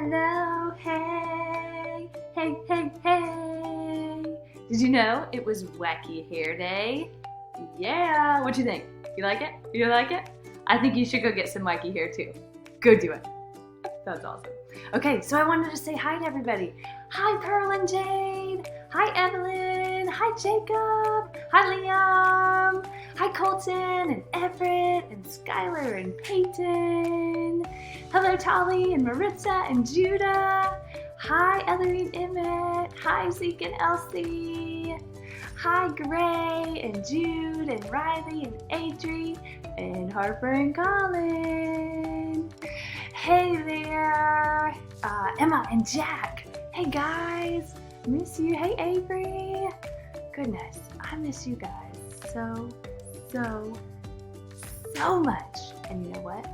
Hello, hey, hey, hey, hey. Did you know it was Wacky Hair Day? Yeah, what you think? You like it? You like it? I think you should go get some wacky hair too. Go do it. That's awesome. Okay, so I wanted to say hi to everybody. Hi, Pearl and Jade. Hi, Evelyn. Hi, Jacob. Hi, Liam. Hi, Colton and Everett and Skylar and Peyton. Hello, Tolly and Maritza and Judah. Hi, Ellery and Emmett. Hi, Zeke and Elsie. Hi, Gray and Jude and Riley and Adri and Harper and Colin. Hey there, Emma and Jack. Hey guys, miss you. Hey Avery. Goodness, I miss you guys so much. And you know what?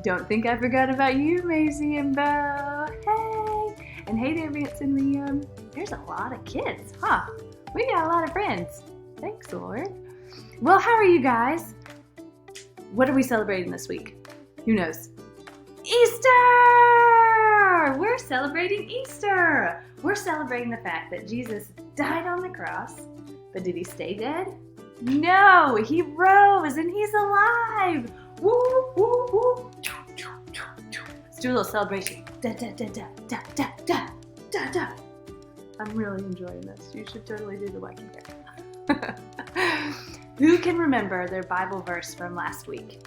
Don't think I forgot about you, Maisie and Bo. Hey, and hey there, Vance and Liam. There's a lot of kids, huh? We got a lot of friends. Thanks, Lord. Well, how are you guys? What are we celebrating this week? Who knows? Easter! We're celebrating Easter. We're celebrating the fact that Jesus died on the cross, but did he stay dead? No, he rose and he's alive. Woo, woo, woo. Let's do a little celebration. Da, da, da, da, da, da, da, da, da. I'm really enjoying this. You should totally do the wacky hair. Who can remember their Bible verse from last week?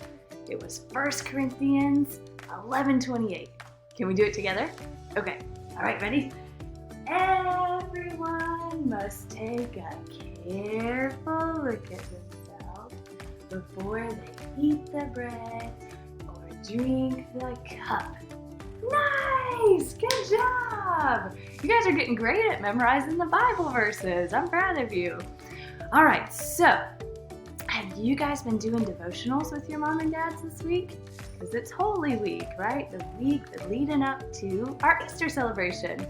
It was 1 Corinthians 11:28. Can we do it together? Okay. All right, ready? Everyone must take a careful look at themselves before they eat the bread or drink the cup. Nice! Good job! You guys are getting great at memorizing the Bible verses. I'm proud of you. All right, so have you guys been doing devotionals with your mom and dads this week? Because it's Holy Week, right? The week leading up to our Easter celebration.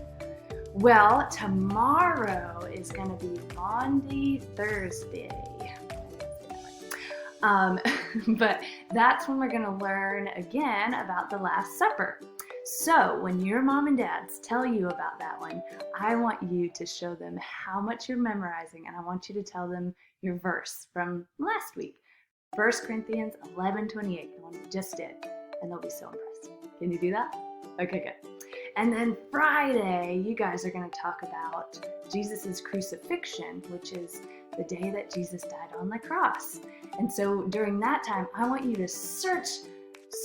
Well, tomorrow is going to be Maundy Thursday. But that's when we're going to learn again about the Last Supper. So when your mom and dads tell you about that one, I want you to show them how much you're memorizing, and I want you to tell them your verse from last week. 1 Corinthians 11:28, the one you just did, and they'll be so impressed. Can you do that? Okay, good. And then Friday, you guys are going to talk about Jesus' crucifixion, which is the day that Jesus died on the cross. And so during that time, I want you to search,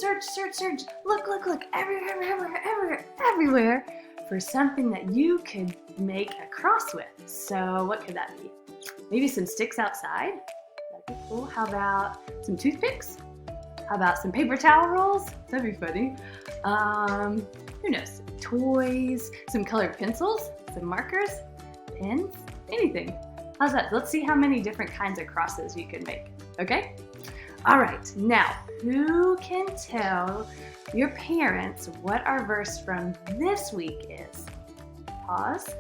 look, everywhere for something that you could make a cross with. So what could that be? Maybe some sticks outside. That'd be cool. How about some toothpicks? How about some paper towel rolls? That'd be funny. Who knows? Toys, some colored pencils, some markers, pens, anything. How's that? Let's see how many different kinds of crosses you can make. Okay? All right. Now, who can tell your parents what our verse from this week is? Pause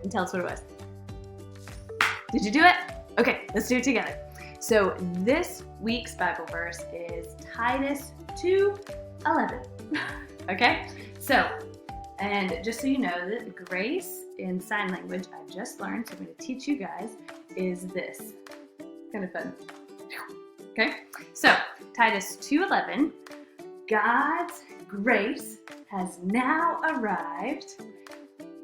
and tell us what it was. Did you do it? Okay, let's do it together. So this week's Bible verse is Titus 2:11. Okay? So, and just so you know, that grace in sign language I just learned, so I'm going to teach you guys, is this. Kind of fun. Okay? So, Titus 2:11, God's grace has now arrived.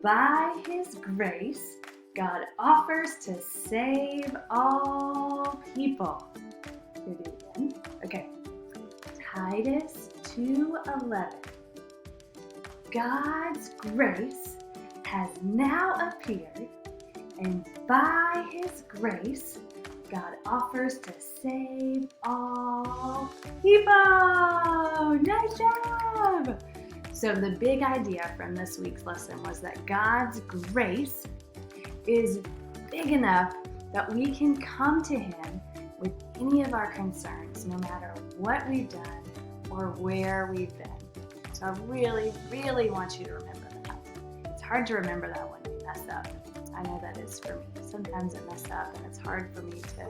By his grace, God offers to save all people. Can we do it again? Okay. Titus 2:11. God's grace has now appeared, and by his grace, God offers to save all people. Nice job! So the big idea from this week's lesson was that God's grace is big enough that we can come to him with any of our concerns, no matter what we've done or where we've been. So I really, really want you to remember that. It's hard to remember that when we mess up. I know that is for me. Sometimes I mess up and it's hard for me to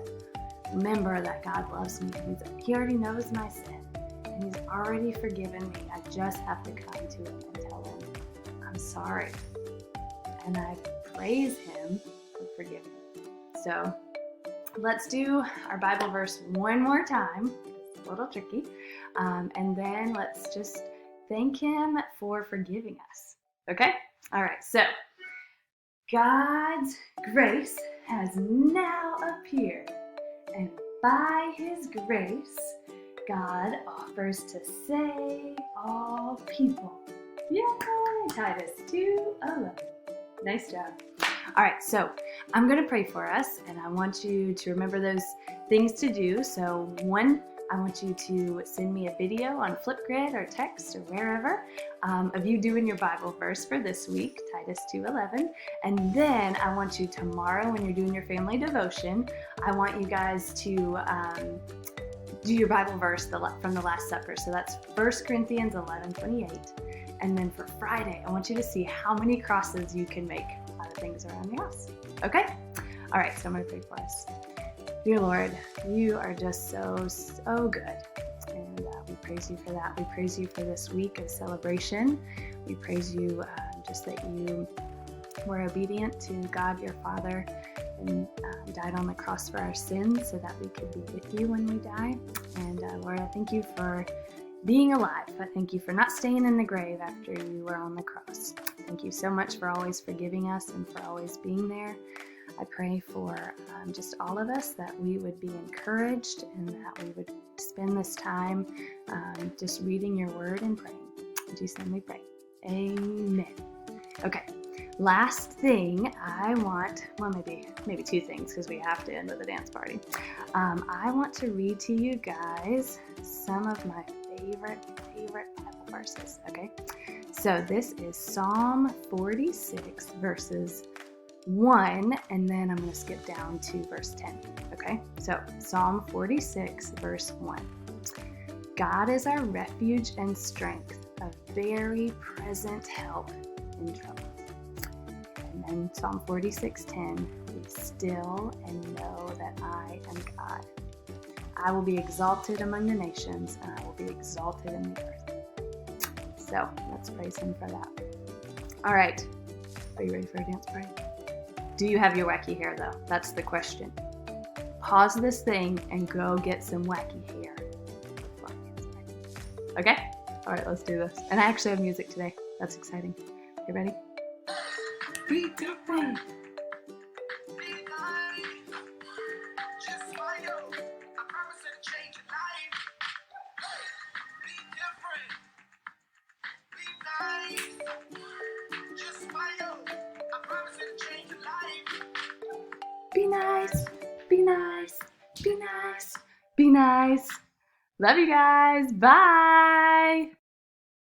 remember that God loves me. He already knows my sin and he's already forgiven me. I just have to come to him and tell him I'm sorry. And I praise him for forgiving me. So let's do our Bible verse one more time. It's a little tricky. And then let's just thank him for forgiving us. Okay? All right. So God's grace has now appeared, and by his grace, God offers to save all people. Yay! Titus 2:11. Nice job. All right, so I'm going to pray for us, and I want you to remember those things to do. So one, I want you to send me a video on Flipgrid or text or wherever of you doing your Bible verse for this week, Titus 2:11. And then I want you tomorrow when you're doing your family devotion, I want you guys to do your Bible verse from the Last Supper. So that's 1 Corinthians 11:28. And then for Friday, I want you to see how many crosses you can make out of things around your house. Okay? All right, so I'm going to pray for us. Dear Lord, you are just so good. And we praise you for that. We praise you for this week of celebration. We praise you just that you were obedient to God, your Father, and died on the cross for our sins so that we could be with you when we die. And Lord, I thank you for being alive. I thank you for not staying in the grave after you were on the cross. Thank you so much for always forgiving us and for always being there. I pray for just all of us that we would be encouraged and that we would spend this time just reading your word and praying. In Jesus' name we pray. Amen. Okay. Last thing I want, well, maybe two things because we have to end with a dance party. I want to read to you guys some of my favorite Bible verses, okay? So this is Psalm 46 verses 1, and then I'm going to skip down to verse 10, okay? So Psalm 46 verse 1. God is our refuge and strength, a very present help in trouble. And then Psalm 46:10, be still and know that I am God. I will be exalted among the nations, and I will be exalted in the earth. So let's praise him for that. All right, are you ready for a dance party? Do you have your wacky hair though? That's the question. Pause this thing and go get some wacky hair. Okay? All right, let's do this. And I actually have music today. That's exciting. You ready? Be different. Be nice, be nice, be nice, be nice. Love you guys. Bye.